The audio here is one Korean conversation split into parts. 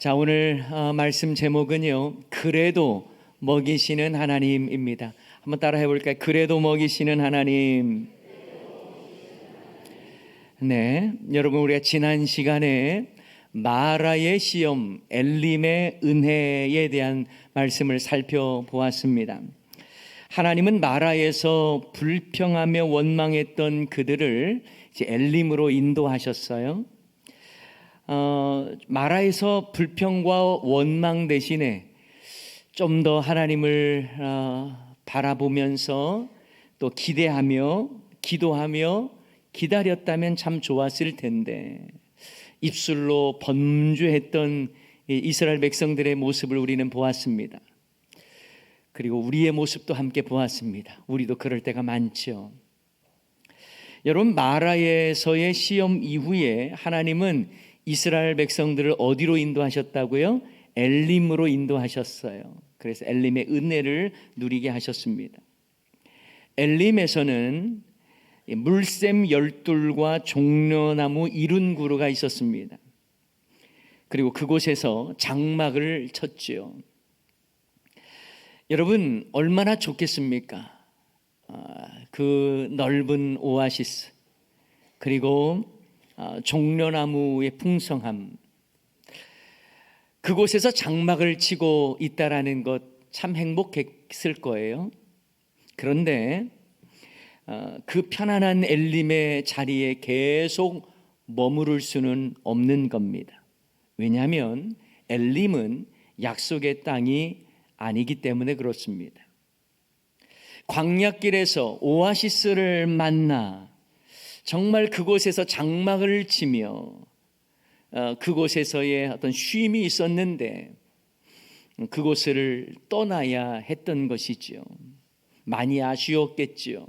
자, 오늘 말씀 제목은요, 그래도 먹이시는 하나님입니다. 한번 따라 해볼까요? 그래도 먹이시는 하나님. 네, 여러분, 우리가 지난 시간에 마라의 시험, 엘림의 은혜에 대한 말씀을 살펴보았습니다. 하나님은 마라에서 불평하며 원망했던 그들을 이제 엘림으로 인도하셨어요. 마라에서 불평과 원망 대신에 좀 더 하나님을 바라보면서 또 기대하며 기도하며 기다렸다면 참 좋았을 텐데, 입술로 번주했던 이스라엘 백성들의 모습을 우리는 보았습니다. 그리고 우리의 모습도 함께 보았습니다. 우리도 그럴 때가 많죠. 여러분, 마라에서의 시험 이후에 하나님은 이스라엘 백성들을 어디로 인도하셨다고요? 엘림으로 인도하셨어요. 그래서 엘림의 은혜를 누리게 하셨습니다. 엘림에서는 물샘 12과 종려나무 70그루가 있었습니다. 그리고 그곳에서 장막을 쳤지요. 여러분, 얼마나 좋겠습니까? 그 넓은 오아시스, 그리고 종려나무의 풍성함, 그곳에서 장막을 치고 있다라는 것 참 행복했을 거예요. 그런데 그 편안한 엘림의 자리에 계속 머무를 수는 없는 겁니다. 왜냐하면 엘림은 약속의 땅이 아니기 때문에 그렇습니다. 광야길에서 오아시스를 만나 정말 그곳에서 장막을 치며 그곳에서의 어떤 쉼이 있었는데 그곳을 떠나야 했던 것이지요. 많이 아쉬웠겠지요.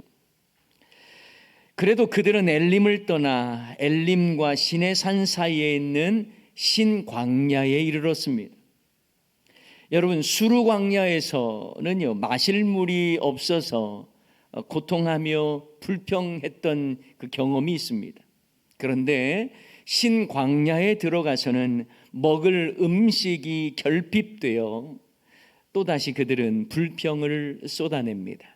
그래도 그들은 엘림을 떠나 엘림과 시내산 사이에 있는 신광야에 이르렀습니다. 여러분, 수르 광야에서는요, 마실 물이 없어서 고통하며 불평했던 그 경험이 있습니다. 그런데 신광야에 들어가서는 먹을 음식이 결핍되어 또다시 그들은 불평을 쏟아냅니다.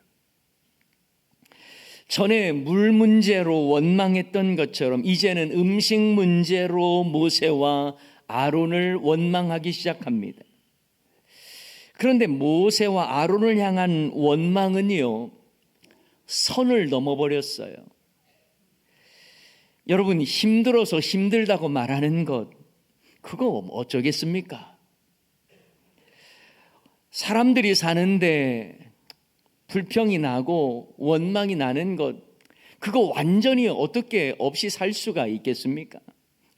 전에 물 문제로 원망했던 것처럼 이제는 음식 문제로 모세와 아론을 원망하기 시작합니다. 그런데 모세와 아론을 향한 원망은요, 선을 넘어버렸어요. 여러분, 힘들어서 힘들다고 말하는 것, 그거 어쩌겠습니까? 사람들이 사는데 불평이 나고 원망이 나는 것, 그거 완전히 어떻게 없이 살 수가 있겠습니까?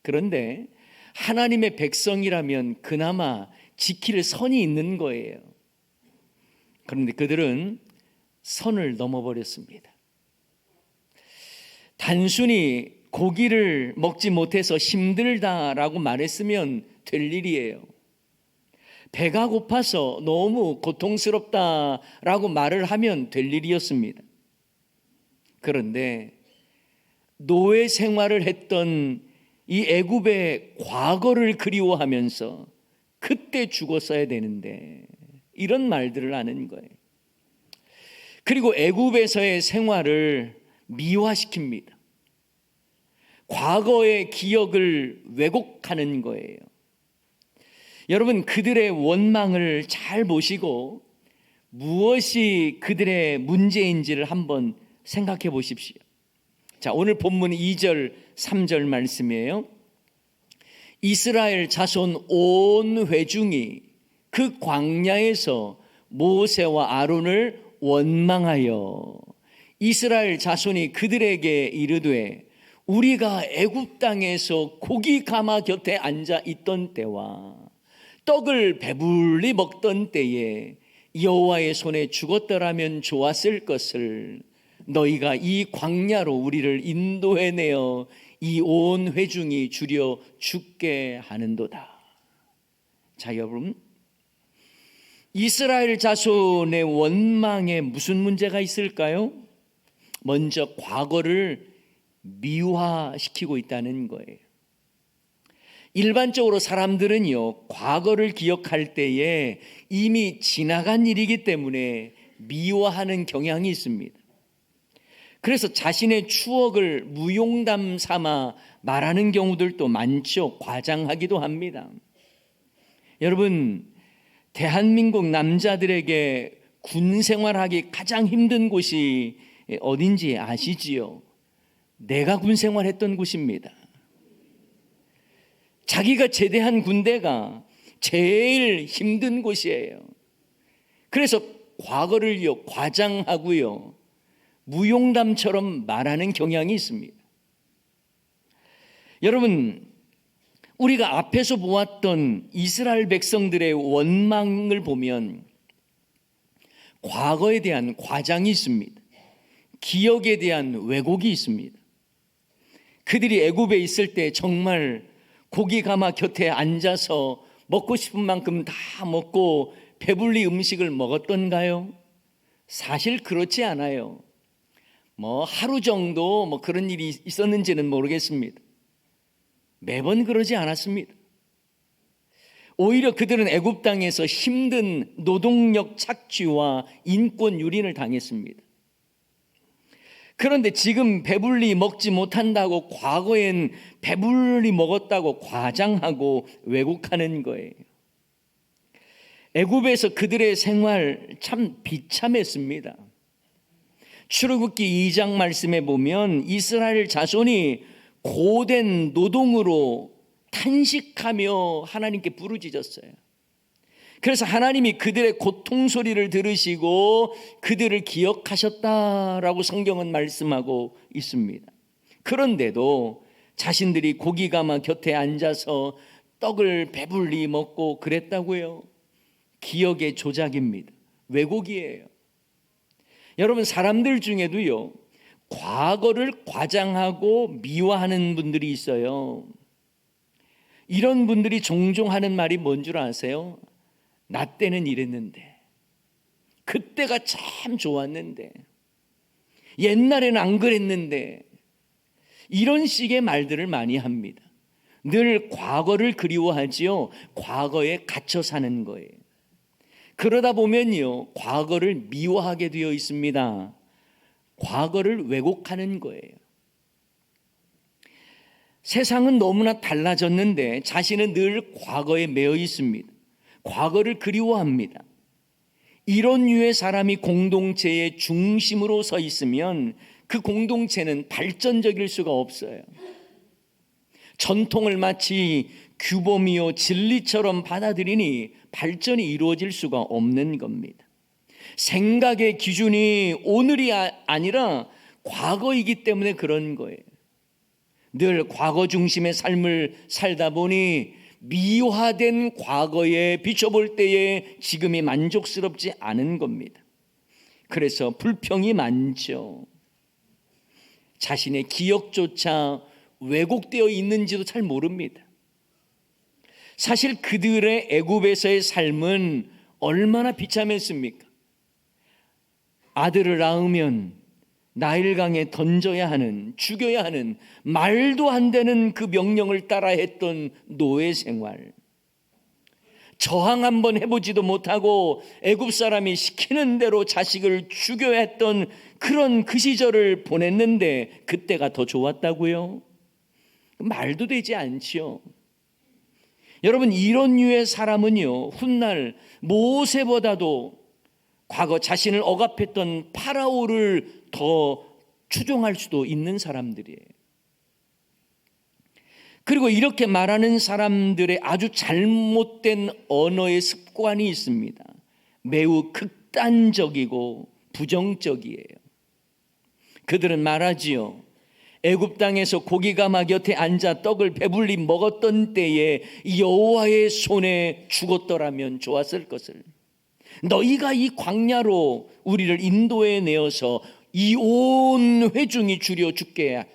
그런데 하나님의 백성이라면 그나마 지킬 선이 있는 거예요. 그런데 그들은 선을 넘어버렸습니다. 단순히 고기를 먹지 못해서 힘들다라고 말했으면 될 일이에요. 배가 고파서 너무 고통스럽다라고 말을 하면 될 일이었습니다. 그런데 노예 생활을 했던 이 애굽의 과거를 그리워하면서 그때 죽었어야 되는데 이런 말들을 하는 거예요. 그리고 애굽에서의 생활을 미화시킵니다. 과거의 기억을 왜곡하는 거예요. 여러분, 그들의 원망을 잘 보시고 무엇이 그들의 문제인지를 한번 생각해 보십시오. 자, 오늘 본문 2절 3절 말씀이에요. 이스라엘 자손 온 회중이 그 광야에서 모세와 아론을 원망하여 이스라엘 자손이 그들에게 이르되 우리가 애굽 땅에서 고기 가마 곁에 앉아 있던 때와 떡을 배불리 먹던 때에 여호와의 손에 죽었더라면 좋았을 것을 너희가 이 광야로 우리를 인도해내어 이 온 회중이 주려 죽게 하는도다. 자, 여러분, 이스라엘 자손의 원망에 무슨 문제가 있을까요? 먼저 과거를 미화시키고 있다는 거예요. 일반적으로 사람들은요, 과거를 기억할 때에 이미 지나간 일이기 때문에 미워하는 경향이 있습니다. 그래서 자신의 추억을 무용담 삼아 말하는 경우들도 많죠. 과장하기도 합니다. 여러분, 대한민국 남자들에게 군 생활하기 가장 힘든 곳이 어딘지 아시지요? 내가 군 생활했던 곳입니다. 자기가 제대한 군대가 제일 힘든 곳이에요. 그래서 과거를요, 과장하고요, 무용담처럼 말하는 경향이 있습니다. 여러분, 우리가 앞에서 보았던 이스라엘 백성들의 원망을 보면 과거에 대한 과장이 있습니다. 기억에 대한 왜곡이 있습니다. 그들이 애굽에 있을 때 정말 고기 가마 곁에 앉아서 먹고 싶은 만큼 다 먹고 배불리 음식을 먹었던가요? 사실 그렇지 않아요. 하루 정도 그런 일이 있었는지는 모르겠습니다. 매번 그러지 않았습니다. 오히려 그들은 애굽 땅에서 힘든 노동력 착취와 인권 유린을 당했습니다. 그런데 지금 배불리 먹지 못한다고 과거엔 배불리 먹었다고 과장하고 왜곡하는 거예요. 애굽에서 그들의 생활 참 비참했습니다. 출애굽기 2장 말씀에 보면 이스라엘 자손이 고된 노동으로 탄식하며 하나님께 부르짖었어요. 그래서 하나님이 그들의 고통 소리를 들으시고 그들을 기억하셨다라고 성경은 말씀하고 있습니다. 그런데도 자신들이 고기 가마 곁에 앉아서 떡을 배불리 먹고 그랬다고요? 기억의 조작입니다. 왜곡이에요. 여러분, 사람들 중에도요, 과거를 과장하고 미화하는 분들이 있어요. 이런 분들이 종종 하는 말이 뭔 줄 아세요? 나 때는 이랬는데, 그때가 참 좋았는데, 옛날에는 안 그랬는데, 이런 식의 말들을 많이 합니다. 늘 과거를 그리워하지요. 과거에 갇혀 사는 거예요. 그러다 보면요, 과거를 미워하게 되어 있습니다. 과거를 왜곡하는 거예요. 세상은 너무나 달라졌는데 자신은 늘 과거에 매여 있습니다. 과거를 그리워합니다. 이런 류의 사람이 공동체의 중심으로 서 있으면 그 공동체는 발전적일 수가 없어요. 전통을 마치 규범이요 진리처럼 받아들이니 발전이 이루어질 수가 없는 겁니다. 생각의 기준이 오늘이 아니라 과거이기 때문에 그런 거예요. 늘 과거 중심의 삶을 살다 보니 미화된 과거에 비춰볼 때에 지금이 만족스럽지 않은 겁니다. 그래서 불평이 많죠. 자신의 기억조차 왜곡되어 있는지도 잘 모릅니다. 사실 그들의 애굽에서의 삶은 얼마나 비참했습니까? 아들을 낳으면 나일강에 던져야 하는, 죽여야 하는 말도 안 되는 그 명령을 따라 했던 노예 생활. 저항 한번 해보지도 못하고 애굽 사람이 시키는 대로 자식을 죽여야 했던 그런 그 시절을 보냈는데 그때가 더 좋았다고요? 말도 되지 않지요. 여러분, 이런 류의 사람은요, 훗날 모세보다도 과거 자신을 억압했던 파라오를 더 추종할 수도 있는 사람들이에요. 그리고 이렇게 말하는 사람들의 아주 잘못된 언어의 습관이 있습니다. 매우 극단적이고 부정적이에요. 그들은 말하지요. 애굽 땅에서 고기 가마 곁에 앉아 떡을 배불리 먹었던 때에 여호와의 손에 죽었더라면 좋았을 것을. 너희가 이 광야로 우리를 인도해 내어서 이 온 회중이 줄여 죽게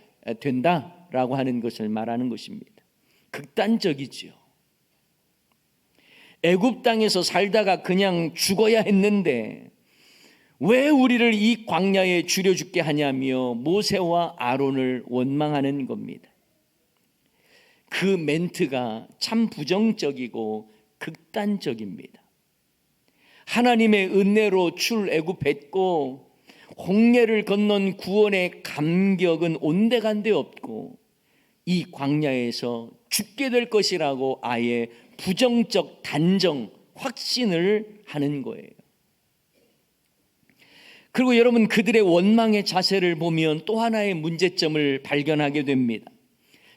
된다라고 하는 것을 말하는 것입니다. 극단적이지요. 애굽 땅에서 살다가 그냥 죽어야 했는데 왜 우리를 이 광야에 줄여 죽게 하냐며 모세와 아론을 원망하는 겁니다. 그 멘트가 참 부정적이고 극단적입니다. 하나님의 은혜로 출애굽했고 홍해를 건넌 구원의 감격은 온데간데 없고 이 광야에서 죽게 될 것이라고 아예 부정적 단정, 확신을 하는 거예요. 그리고 여러분, 그들의 원망의 자세를 보면 또 하나의 문제점을 발견하게 됩니다.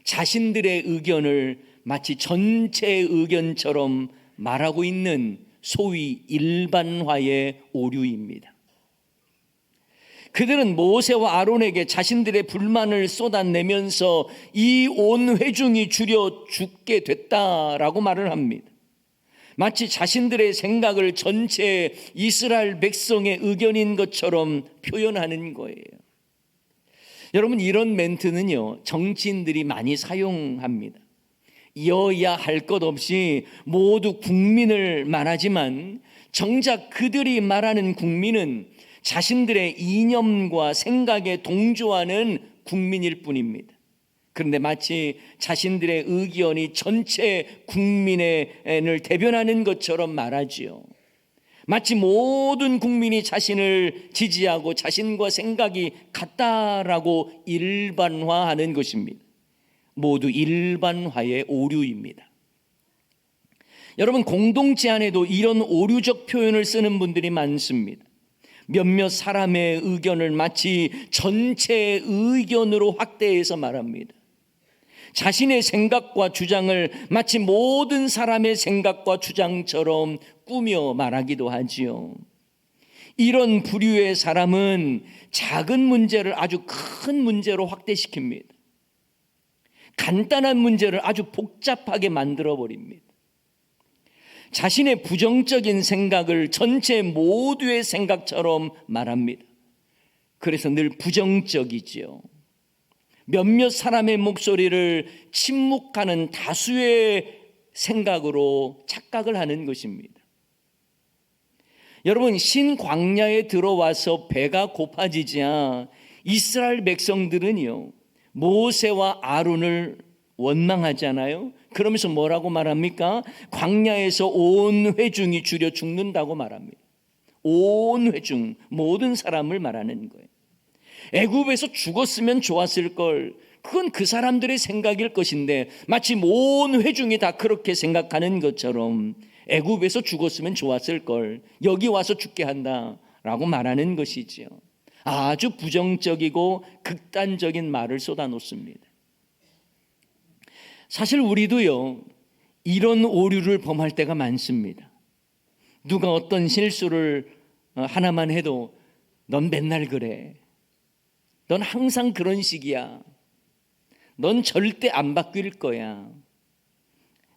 자신들의 의견을 마치 전체의 의견처럼 말하고 있는 소위 일반화의 오류입니다. 그들은 모세와 아론에게 자신들의 불만을 쏟아내면서 이 온 회중이 줄여 죽게 됐다라고 말을 합니다. 마치 자신들의 생각을 전체 이스라엘 백성의 의견인 것처럼 표현하는 거예요. 여러분, 이런 멘트는요, 정치인들이 많이 사용합니다. 여야 할 것 없이 모두 국민을 말하지만 정작 그들이 말하는 국민은 자신들의 이념과 생각에 동조하는 국민일 뿐입니다. 그런데 마치 자신들의 의견이 전체 국민을 대변하는 것처럼 말하지요. 마치 모든 국민이 자신을 지지하고 자신과 생각이 같다라고 일반화하는 것입니다. 모두 일반화의 오류입니다. 여러분, 공동체 안에도 이런 오류적 표현을 쓰는 분들이 많습니다. 몇몇 사람의 의견을 마치 전체의 의견으로 확대해서 말합니다. 자신의 생각과 주장을 마치 모든 사람의 생각과 주장처럼 꾸며 말하기도 하지요. 이런 부류의 사람은 작은 문제를 아주 큰 문제로 확대시킵니다. 간단한 문제를 아주 복잡하게 만들어버립니다. 자신의 부정적인 생각을 전체 모두의 생각처럼 말합니다. 그래서 늘 부정적이지요. 몇몇 사람의 목소리를 침묵하는 다수의 생각으로 착각을 하는 것입니다. 여러분, 신광야에 들어와서 배가 고파지자 이스라엘 백성들은요, 모세와 아론을 원망하잖아요. 그러면서 뭐라고 말합니까? 광야에서 온 회중이 줄여 죽는다고 말합니다. 온 회중, 모든 사람을 말하는 거예요. 애굽에서 죽었으면 좋았을 걸, 그건 그 사람들의 생각일 것인데 마치 온 회중이 다 그렇게 생각하는 것처럼 애굽에서 죽었으면 좋았을 걸, 여기 와서 죽게 한다라고 말하는 것이지요. 아주 부정적이고 극단적인 말을 쏟아놓습니다. 사실 우리도요, 이런 오류를 범할 때가 많습니다. 누가 어떤 실수를 하나만 해도 넌 맨날 그래, 넌 항상 그런 식이야, 넌 절대 안 바뀔 거야.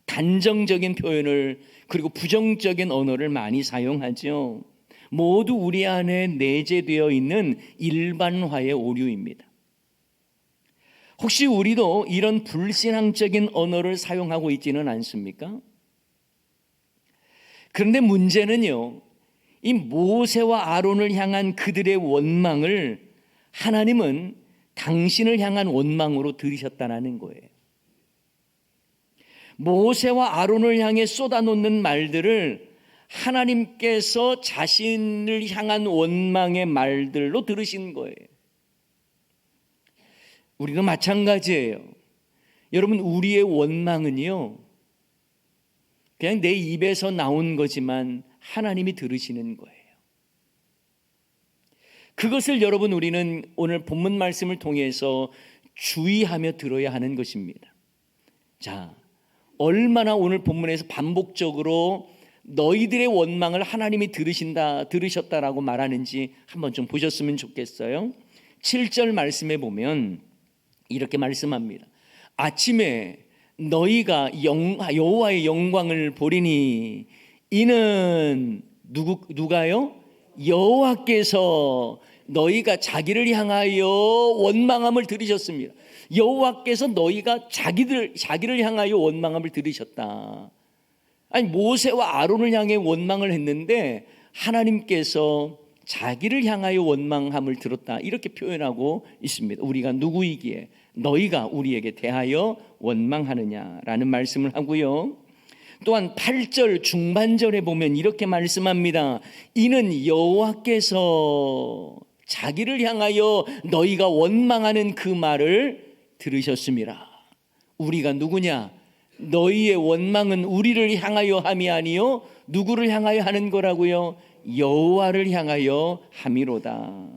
단정적인 표현을, 그리고 부정적인 언어를 많이 사용하죠. 모두 우리 안에 내재되어 있는 일반화의 오류입니다. 혹시 우리도 이런 불신앙적인 언어를 사용하고 있지는 않습니까? 그런데 문제는요, 이 모세와 아론을 향한 그들의 원망을 하나님은 당신을 향한 원망으로 들으셨다는 거예요. 모세와 아론을 향해 쏟아놓는 말들을 하나님께서 자신을 향한 원망의 말들로 들으신 거예요. 우리도 마찬가지예요. 여러분, 우리의 원망은요, 그냥 내 입에서 나온 거지만 하나님이 들으시는 거예요. 그것을 여러분, 우리는 오늘 본문 말씀을 통해서 주의하며 들어야 하는 것입니다. 자, 얼마나 오늘 본문에서 반복적으로 너희들의 원망을 하나님이 들으셨다라고 말하는지 한번 좀 보셨으면 좋겠어요. 7절 말씀에 보면 이렇게 말씀합니다. 아침에 너희가 여호와의 영광을 보리니 이는 누가요? 여호와께서 너희가 자기를 향하여 원망함을 들으셨습니다. 여호와께서 너희가 자기를 향하여 원망함을 들으셨다. 아니, 모세와 아론을 향해 원망을 했는데 하나님께서 자기를 향하여 원망함을 들었다, 이렇게 표현하고 있습니다. 우리가 누구이기에 너희가 우리에게 대하여 원망하느냐라는 말씀을 하고요. 또한 8절 중반절에 보면 이렇게 말씀합니다. 이는 여호와께서 자기를 향하여 너희가 원망하는 그 말을 들으셨음이라. 우리가 누구냐? 너희의 원망은 우리를 향하여 함이 아니요 누구를 향하여 하는 거라고요? 여호와를 향하여 함이로다.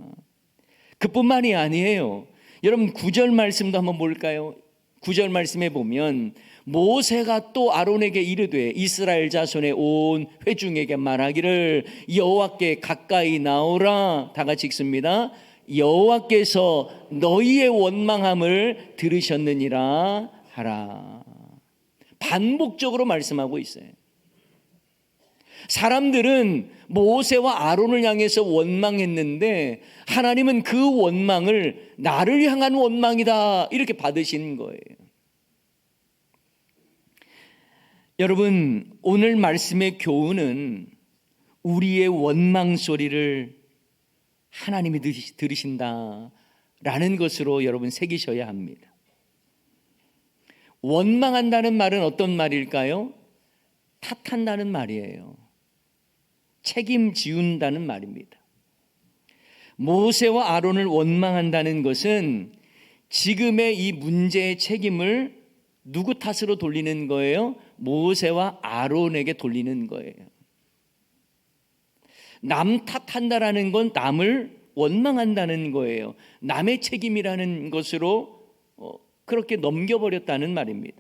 그뿐만이 아니에요. 여러분 9절 말씀도 한번 볼까요? 9절 말씀에 보면 모세가 또 아론에게 이르되 이스라엘 자손의 온 회중에게 말하기를 여호와께 가까이 나오라. 다 같이 읽습니다. 여호와께서 너희의 원망함을 들으셨느니라 하라. 반복적으로 말씀하고 있어요. 사람들은 모세와 아론을 향해서 원망했는데 하나님은 그 원망을 나를 향한 원망이다, 이렇게 받으시는 거예요. 여러분, 오늘 말씀의 교훈은 우리의 원망 소리를 하나님이 들으신다라는 것으로 여러분 새기셔야 합니다. 원망한다는 말은 어떤 말일까요? 탓한다는 말이에요. 책임지운다는 말입니다. 모세와 아론을 원망한다는 것은 지금의 이 문제의 책임을 누구 탓으로 돌리는 거예요? 모세와 아론에게 돌리는 거예요. 남 탓한다라는 건 남을 원망한다는 거예요. 남의 책임이라는 것으로 그렇게 넘겨버렸다는 말입니다.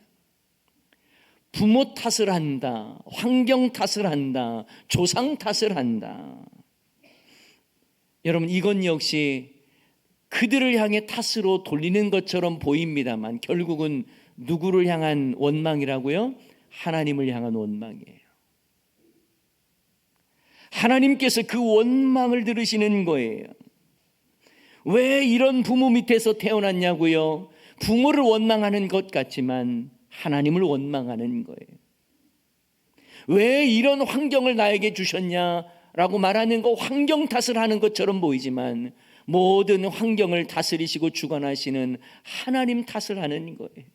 부모 탓을 한다, 환경 탓을 한다, 조상 탓을 한다. 여러분, 이건 역시 그들을 향해 탓으로 돌리는 것처럼 보입니다만 결국은 누구를 향한 원망이라고요? 하나님을 향한 원망이에요. 하나님께서 그 원망을 들으시는 거예요. 왜 이런 부모 밑에서 태어났냐고요? 부모를 원망하는 것 같지만 하나님을 원망하는 거예요. 왜 이런 환경을 나에게 주셨냐라고 말하는 거 환경 탓을 하는 것처럼 보이지만 모든 환경을 다스리시고 주관하시는 하나님 탓을 하는 거예요.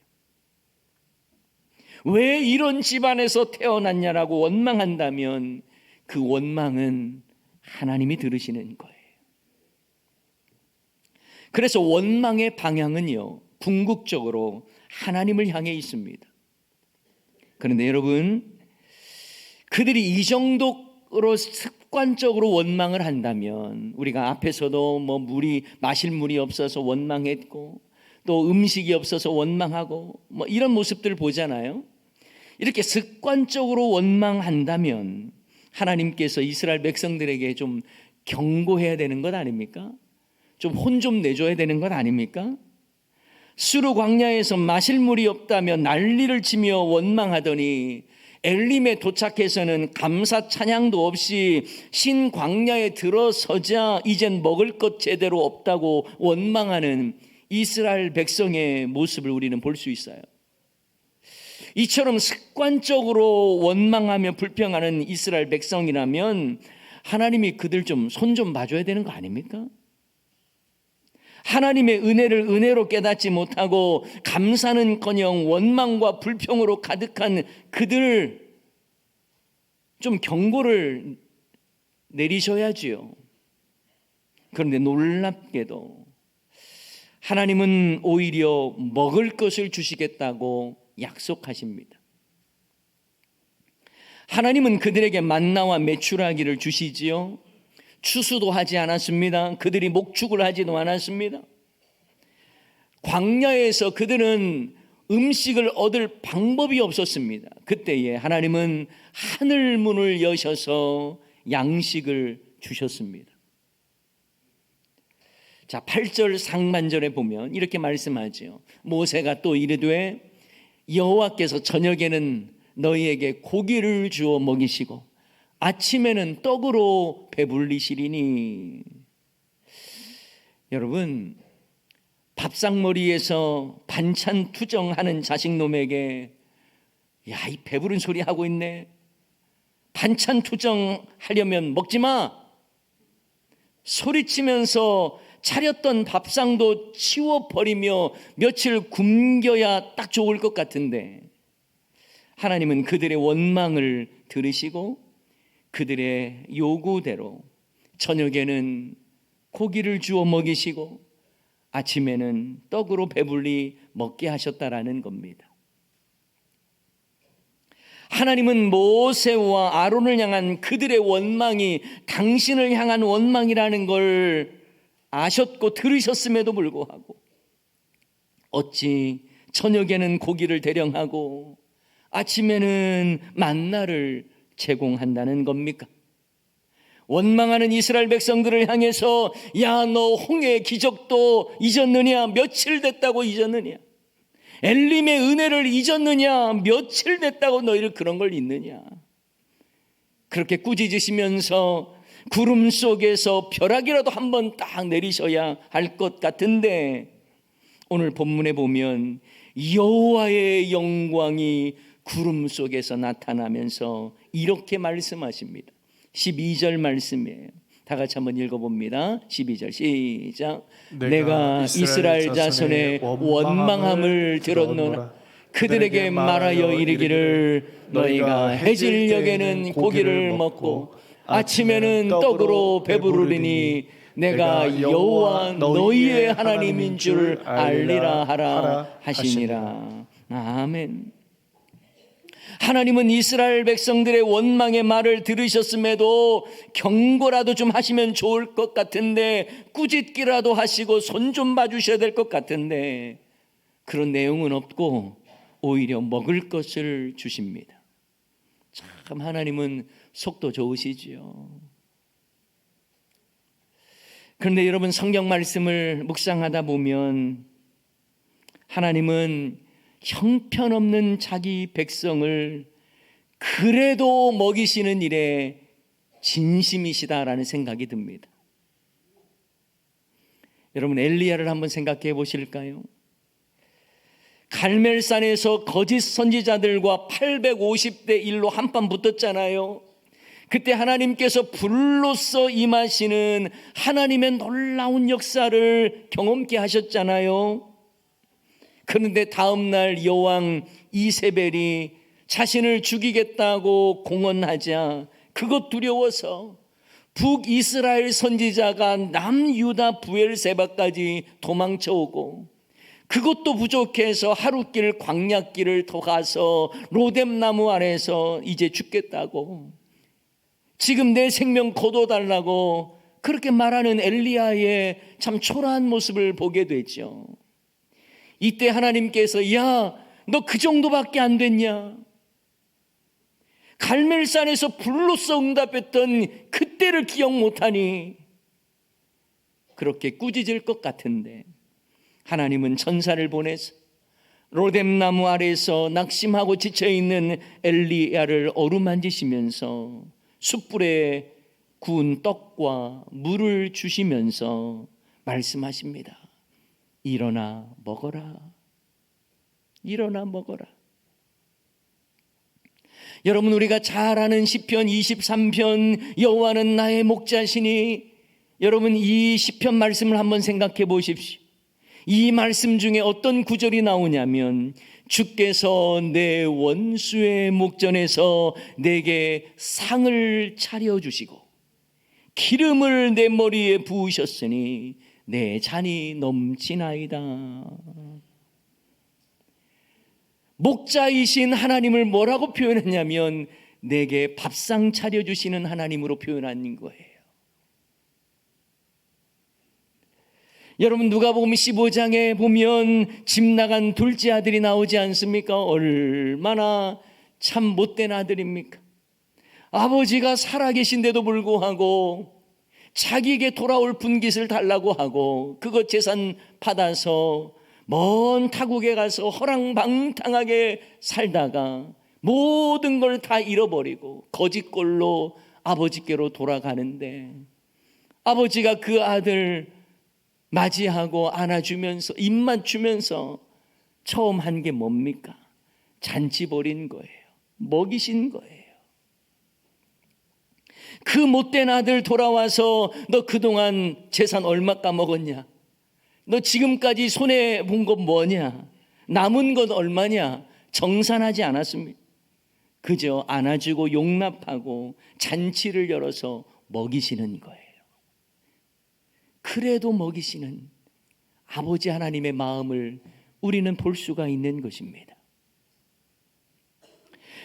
왜 이런 집안에서 태어났냐라고 원망한다면 그 원망은 하나님이 들으시는 거예요. 그래서 원망의 방향은요, 궁극적으로 하나님을 향해 있습니다. 그런데 여러분, 그들이 이 정도로 습관적으로 원망을 한다면, 우리가 앞에서도 마실 물이 없어서 원망했고 또 음식이 없어서 원망하고 이런 모습들을 보잖아요. 이렇게 습관적으로 원망한다면 하나님께서 이스라엘 백성들에게 좀 경고해야 되는 것 아닙니까? 좀 혼 좀 내줘야 되는 것 아닙니까? 수르 광야에서 마실 물이 없다며 난리를 치며 원망하더니 엘림에 도착해서는 감사 찬양도 없이 신 광야에 들어서자 이젠 먹을 것 제대로 없다고 원망하는 이스라엘 백성의 모습을 우리는 볼 수 있어요. 이처럼 습관적으로 원망하며 불평하는 이스라엘 백성이라면 하나님이 그들 좀 손 좀 봐줘야 되는 거 아닙니까? 하나님의 은혜를 은혜로 깨닫지 못하고 감사는커녕 원망과 불평으로 가득한 그들 좀 경고를 내리셔야지요. 그런데 놀랍게도 하나님은 오히려 먹을 것을 주시겠다고 약속하십니다. 하나님은 그들에게 만나와 메추라기를 주시지요. 추수도 하지 않았습니다. 그들이 목축을 하지도 않았습니다. 광야에서 그들은 음식을 얻을 방법이 없었습니다. 그때에 하나님은 하늘 문을 여셔서 양식을 주셨습니다. 자, 8절 상반절에 보면 이렇게 말씀하죠. 모세가 또 이르되 여호와께서 저녁에는 너희에게 고기를 주어 먹이시고 아침에는 떡으로 배불리시리니. 여러분, 밥상머리에서 반찬 투정하는 자식놈에게 야, 이 배부른 소리 하고 있네, 반찬 투정하려면 먹지 마, 소리치면서 차렸던 밥상도 치워버리며 며칠 굶겨야 딱 좋을 것 같은데, 하나님은 그들의 원망을 들으시고 그들의 요구대로 저녁에는 고기를 주어 먹이시고 아침에는 떡으로 배불리 먹게 하셨다라는 겁니다. 하나님은 모세와 아론을 향한 그들의 원망이 당신을 향한 원망이라는 걸 아셨고 들으셨음에도 불구하고 어찌 저녁에는 고기를 대령하고 아침에는 만나를 제공한다는 겁니까? 원망하는 이스라엘 백성들을 향해서 야, 너 홍해의 기적도 잊었느냐? 며칠 됐다고 잊었느냐? 엘림의 은혜를 잊었느냐? 며칠 됐다고 너희를 그런 걸 잊느냐? 그렇게 꾸짖으시면서 구름 속에서 벼락이라도 한번 딱 내리셔야 할 것 같은데, 오늘 본문에 보면 여호와의 영광이 구름 속에서 나타나면서 이렇게 말씀하십니다. 12절 말씀이에요. 다 같이 한번 읽어봅니다. 12절 시작. 내가 이스라엘 자손의 원망함을 들었노라. 그들에게 말하여 이르기를 너희가 해질녘에는 고기를 먹고 아침에는 떡으로 배부르리니 내가 여호와 너희의 하나님인 줄 알리라 하라 하시니라. 아멘. 하나님은 이스라엘 백성들의 원망의 말을 들으셨음에도 경고라도 좀 하시면 좋을 것 같은데, 꾸짖기라도 하시고 손 좀 봐주셔야 될 것 같은데, 그런 내용은 없고 오히려 먹을 것을 주십니다. 참 하나님은 속도 좋으시지요. 그런데 여러분, 성경 말씀을 묵상하다 보면 하나님은 형편없는 자기 백성을 그래도 먹이시는 일에 진심이시다라는 생각이 듭니다. 여러분, 엘리야를 한번 생각해 보실까요? 갈멜산에서 거짓 선지자들과 850대 1로 한판 붙었잖아요. 그때 하나님께서 불로써 임하시는 하나님의 놀라운 역사를 경험케 하셨잖아요. 그런데 다음날 여왕 이세벨이 자신을 죽이겠다고 공언하자 그것 두려워서 북이스라엘 선지자가 남유다 부엘세바까지 도망쳐오고, 그것도 부족해서 하룻길 광야길을 더 가서 로뎀나무 아래서 이제 죽겠다고, 지금 내 생명 거둬달라고 그렇게 말하는 엘리야의 참 초라한 모습을 보게 되죠. 이때 하나님께서 야, 너 그 정도밖에 안 됐냐? 갈멜산에서 불로써 응답했던 그때를 기억 못하니? 그렇게 꾸짖을 것 같은데 하나님은 천사를 보내서 로뎀나무 아래에서 낙심하고 지쳐있는 엘리야를 어루만지시면서 숯불에 구운 떡과 물을 주시면서 말씀하십니다. 일어나 먹어라. 일어나 먹어라. 여러분, 우리가 잘 아는 시편 23편 여호와는 나의 목자시니, 여러분 이 시편 말씀을 한번 생각해 보십시오. 이 말씀 중에 어떤 구절이 나오냐면, 주께서 내 원수의 목전에서 내게 상을 차려주시고 기름을 내 머리에 부으셨으니 내 잔이 넘치나이다. 목자이신 하나님을 뭐라고 표현했냐면 내게 밥상 차려주시는 하나님으로 표현한 거예요. 여러분, 누가복음 15장에 보면 집 나간 둘째 아들이 나오지 않습니까? 얼마나 참 못된 아들입니까? 아버지가 살아계신데도 불구하고 자기에게 돌아올 분깃을 달라고 하고 그것 재산 받아서 먼 타국에 가서 허랑방탕하게 살다가 모든 걸 다 잃어버리고 거짓골로 아버지께로 돌아가는데, 아버지가 그 아들 맞이하고 안아주면서 입 맞추면서 처음 한 게 뭡니까? 잔치 벌인 거예요. 먹이신 거예요. 그 그 못된 아들 돌아와서 너 그동안 재산 얼마 까먹었냐? 너 지금까지 손해본 것 뭐냐? 남은 것 얼마냐? 정산하지 않았습니다. 그저 안아주고 용납하고 잔치를 열어서 먹이시는 거예요. 그래도 먹이시는 아버지 하나님의 마음을 우리는 볼 수가 있는 것입니다.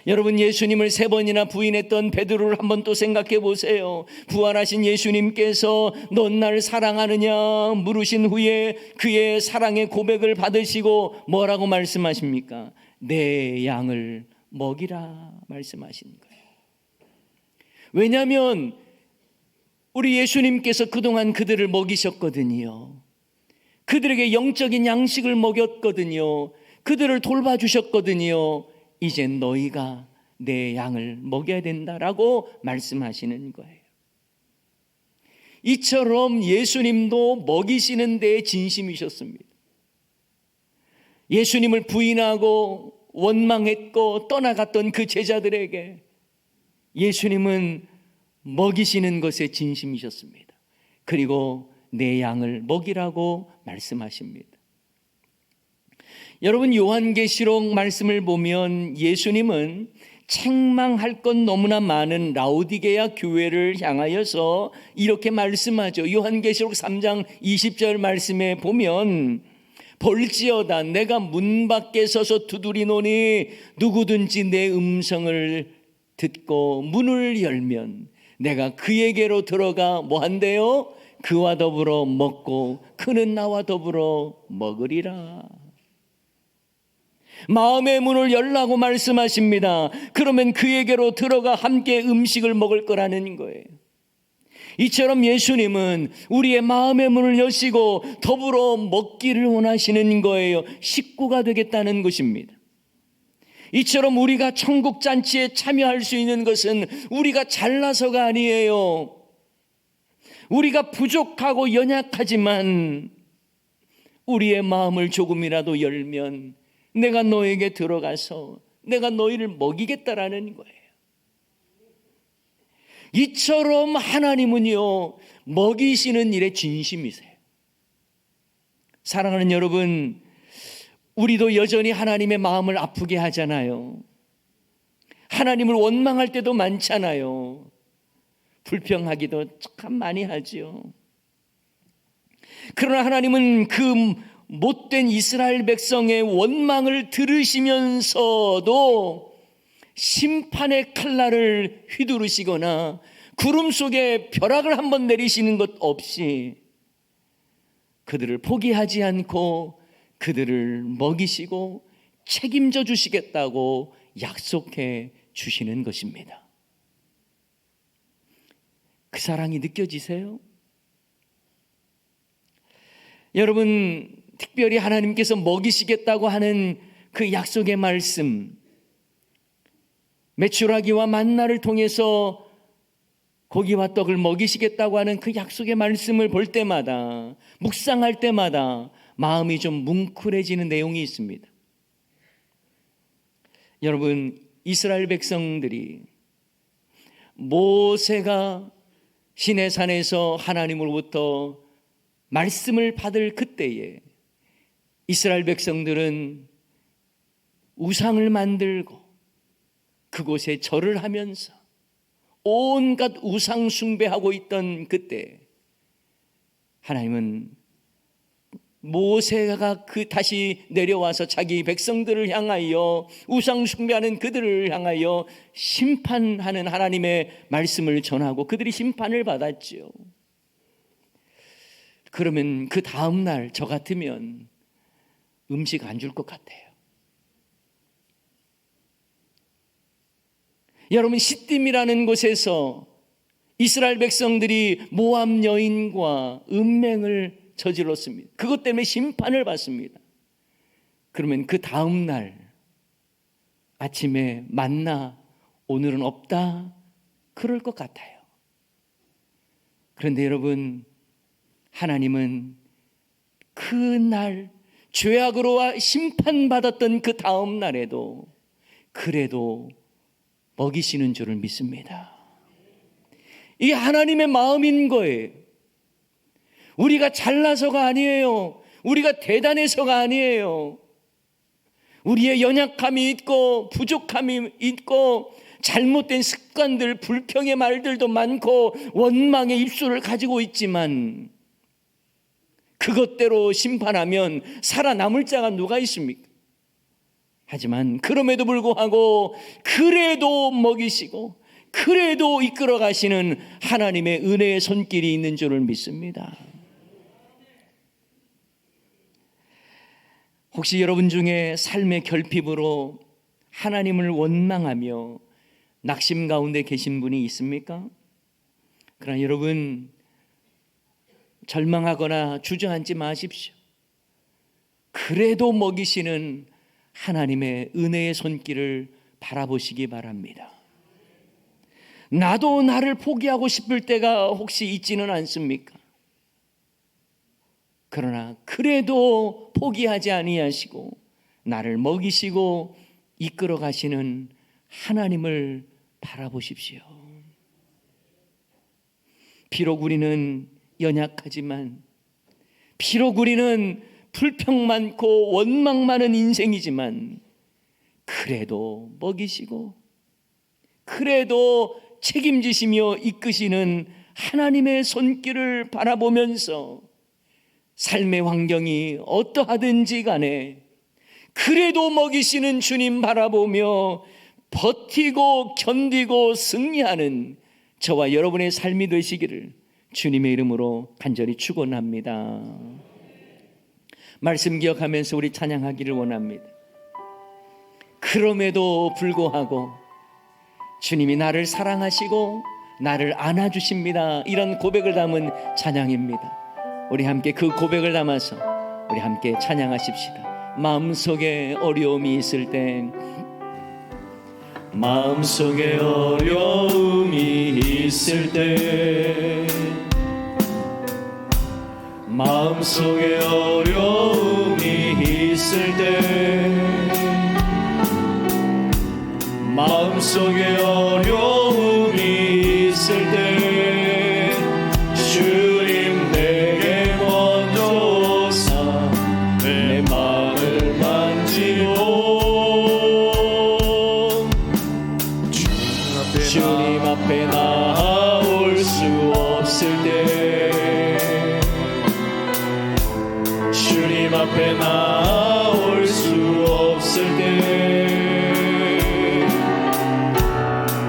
여러분, 예수님을 3번이나 부인했던 베드로를 한번 또 생각해 보세요. 부활하신 예수님께서 넌 날 사랑하느냐 물으신 후에 그의 사랑의 고백을 받으시고 뭐라고 말씀하십니까? 내 양을 먹이라 말씀하신 거예요. 왜냐하면 우리 예수님께서 그동안 그들을 먹이셨거든요. 그들에게 영적인 양식을 먹였거든요. 그들을 돌봐주셨거든요. 이젠 너희가 내 양을 먹여야 된다라고 말씀하시는 거예요. 이처럼 예수님도 먹이시는 데에 진심이셨습니다. 예수님을 부인하고 원망했고 떠나갔던 그 제자들에게 예수님은 먹이시는 것에 진심이셨습니다. 그리고 내 양을 먹이라고 말씀하십니다. 여러분, 요한계시록 말씀을 보면 예수님은 책망할 것 너무나 많은 라오디게아 교회를 향하여서 이렇게 말씀하죠. 요한계시록 3장 20절 말씀에 보면 볼지어다 내가 문 밖에 서서 두드리노니 누구든지 내 음성을 듣고 문을 열면 내가 그에게로 들어가 뭐한대요? 그와 더불어 먹고 그는 나와 더불어 먹으리라. 마음의 문을 열라고 말씀하십니다. 그러면 그에게로 들어가 함께 음식을 먹을 거라는 거예요. 이처럼 예수님은 우리의 마음의 문을 여시고 더불어 먹기를 원하시는 거예요. 식구가 되겠다는 것입니다. 이처럼 우리가 천국 잔치에 참여할 수 있는 것은 우리가 잘나서가 아니에요. 우리가 부족하고 연약하지만 우리의 마음을 조금이라도 열면 내가 너에게 들어가서 내가 너희를 먹이겠다라는 거예요. 이처럼 하나님은요, 먹이시는 일에 진심이세요. 사랑하는 여러분, 우리도 여전히 하나님의 마음을 아프게 하잖아요. 하나님을 원망할 때도 많잖아요. 불평하기도 참 많이 하죠. 그러나 하나님은 그 못된 이스라엘 백성의 원망을 들으시면서도 심판의 칼날을 휘두르시거나 구름 속에 벼락을 한번 내리시는 것 없이 그들을 포기하지 않고 그들을 먹이시고 책임져 주시겠다고 약속해 주시는 것입니다. 그 사랑이 느껴지세요? 여러분, 특별히 하나님께서 먹이시겠다고 하는 그 약속의 말씀, 메추라기와 만나를 통해서 고기와 떡을 먹이시겠다고 하는 그 약속의 말씀을 볼 때마다, 묵상할 때마다 마음이 좀 뭉클해지는 내용이 있습니다. 여러분, 이스라엘 백성들이 모세가 시내산에서 하나님으로부터 말씀을 받을 그때에 이스라엘 백성들은 우상을 만들고 그곳에 절을 하면서 온갖 우상 숭배하고 있던 그때 하나님은 모세가 다시 내려와서 자기 백성들을 향하여 우상 숭배하는 그들을 향하여 심판하는 하나님의 말씀을 전하고 그들이 심판을 받았죠. 그러면 그 다음 날 저 같으면 음식 안 줄 것 같아요. 여러분, 시딤이라는 곳에서 이스라엘 백성들이 모압 여인과 음행을 저질렀습니다. 그것 때문에 심판을 받습니다. 그러면 그 다음 날 아침에 만나 오늘은 없다 그럴 것 같아요. 그런데 여러분, 하나님은 그 날 죄악으로 심판받았던 그 다음 날에도 그래도 먹이시는 줄을 믿습니다. 이게 하나님의 마음인 거예요. 우리가 잘나서가 아니에요. 우리가 대단해서가 아니에요. 우리의 연약함이 있고 부족함이 있고 잘못된 습관들, 불평의 말들도 많고 원망의 입술을 가지고 있지만 그것대로 심판하면 살아남을 자가 누가 있습니까? 하지만 그럼에도 불구하고 그래도 먹이시고 그래도 이끌어 가시는 하나님의 은혜의 손길이 있는 줄을 믿습니다. 혹시 여러분 중에 삶의 결핍으로 하나님을 원망하며 낙심 가운데 계신 분이 있습니까? 그러나 여러분, 절망하거나 주저앉지 마십시오. 그래도 먹이시는 하나님의 은혜의 손길을 바라보시기 바랍니다. 나도 나를 포기하고 싶을 때가 혹시 있지는 않습니까? 그러나 그래도 포기하지 아니하시고 나를 먹이시고 이끌어 가시는 하나님을 바라보십시오. 비록 우리는 연약하지만, 비록 우리는 불평 많고 원망 많은 인생이지만 그래도 먹이시고 그래도 책임지시며 이끄시는 하나님의 손길을 바라보면서 삶의 환경이 어떠하든지 간에 그래도 먹이시는 주님 바라보며 버티고 견디고 승리하는 저와 여러분의 삶이 되시기를 주님의 이름으로 간절히 축원합니다. 말씀 기억하면서 우리 찬양하기를 원합니다. 그럼에도 불구하고 주님이 나를 사랑하시고 나를 안아주십니다. 이런 고백을 담은 찬양입니다. 우리 함께 그 고백을 담아서 우리 함께 찬양하십시다. 마음속에 어려움이 있을 때, 마음속에 어려움이 있을 때, 마음속에 어려움이 있을 때, 마음속에 어려움이 있을 때 주님 내게 먼저 오사 내 마음을 만지고 주님 앞에 나올 수 없을 때, 주님 앞에 나올 수 없을 때,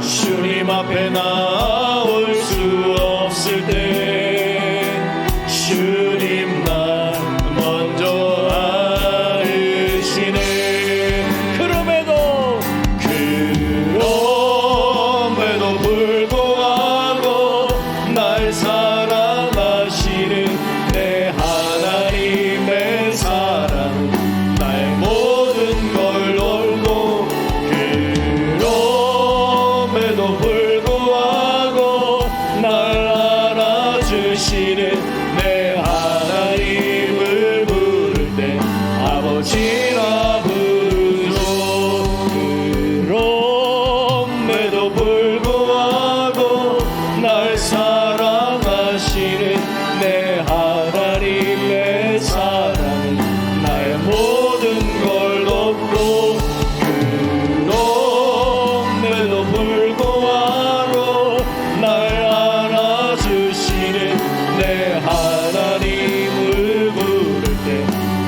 주님 앞에 나올 수 없을 때 주님 날 먼저 알으시네. 그럼에도 불구하고 날 사랑하시는 내 하나님의 사랑 나의 모든 걸 돌고 불구하고 날 안아주시는 내 하나님을 부를 때 아버지라 부르죠. 그럼에도 불구하고 날 사랑하시는 내 하나님의 사랑은 나의 모든 걸 덮고 그럼에도 불구하고 날 안아주시는 내 하나님을 부를 때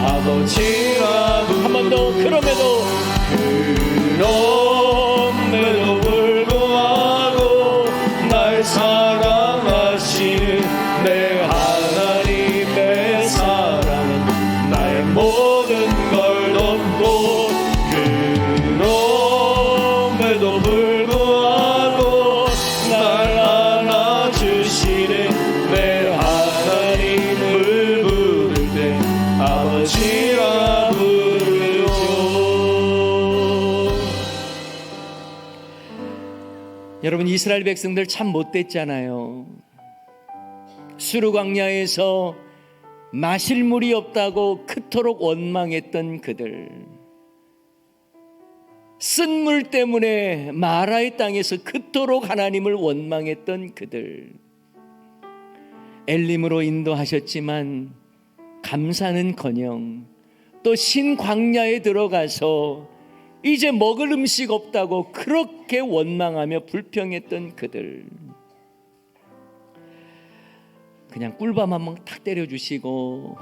아버지라 부르. 한 번 더. 그럼에도 불구하고 날 사랑하시는 내 하나님의 사랑은 나의 모든 걸 덮고 그럼에도 불구하고 날 안아주시는 내 하나님을 부를 때 아버지라 부르죠. 여러분, 이스라엘 백성들 참 못됐잖아요. 수르 광야에서 마실 물이 없다고 그토록 원망했던 그들, 쓴물 때문에 마라의 땅에서 그토록 하나님을 원망했던 그들, 엘림으로 인도하셨지만 감사는커녕 또 신광야에 들어가서 이제 먹을 음식 없다고 그렇게 원망하며 불평했던 그들, 그냥 꿀밤 한 번 탁 때려주시고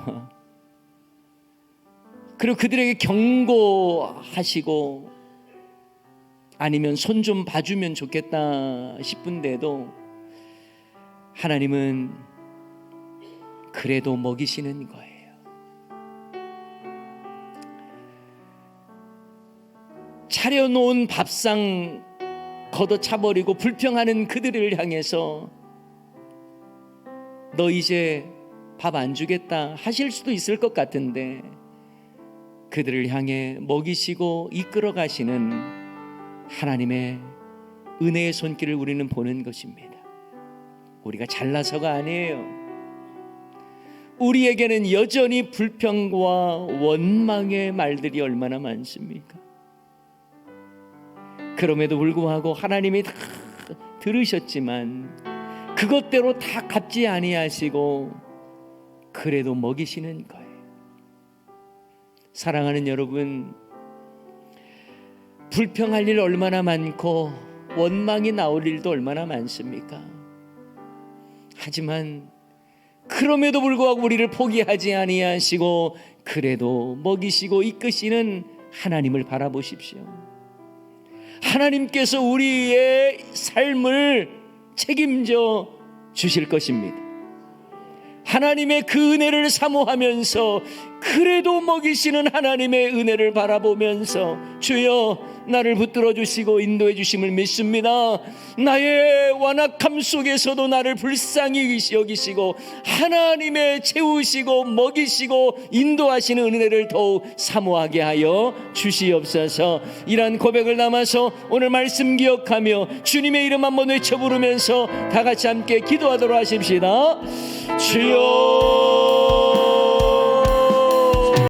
그리고 그들에게 경고하시고 아니면 손 좀 봐주면 좋겠다 싶은데도 하나님은 그래도 먹이시는 거예요. 차려놓은 밥상 걷어차버리고 불평하는 그들을 향해서 너 이제 밥 안 주겠다 하실 수도 있을 것 같은데 그들을 향해 먹이시고 이끌어 가시는 하나님의 은혜의 손길을 우리는 보는 것입니다. 우리가 잘나서가 아니에요. 우리에게는 여전히 불평과 원망의 말들이 얼마나 많습니까? 그럼에도 불구하고 하나님이 다 들으셨지만 그것대로 다 갚지 아니하시고 그래도 먹이시는 거예요. 사랑하는 여러분, 불평할 일 얼마나 많고 원망이 나올 일도 얼마나 많습니까? 하지만 그럼에도 불구하고 우리를 포기하지 아니하시고 그래도 먹이시고 이끄시는 하나님을 바라보십시오. 하나님께서 우리의 삶을 책임져 주실 것입니다. 하나님의 그 은혜를 사모하면서 그래도 먹이시는 하나님의 은혜를 바라보면서 주여 나를 붙들어 주시고 인도해 주심을 믿습니다. 나의 완악함 속에서도 나를 불쌍히 여기시고 하나님의 채우시고 먹이시고 인도하시는 은혜를 더욱 사모하게 하여 주시옵소서. 이러한 고백을 담아서 오늘 말씀 기억하며 주님의 이름 한번 외쳐 부르면서 다 같이 함께 기도하도록 하십시다. 주여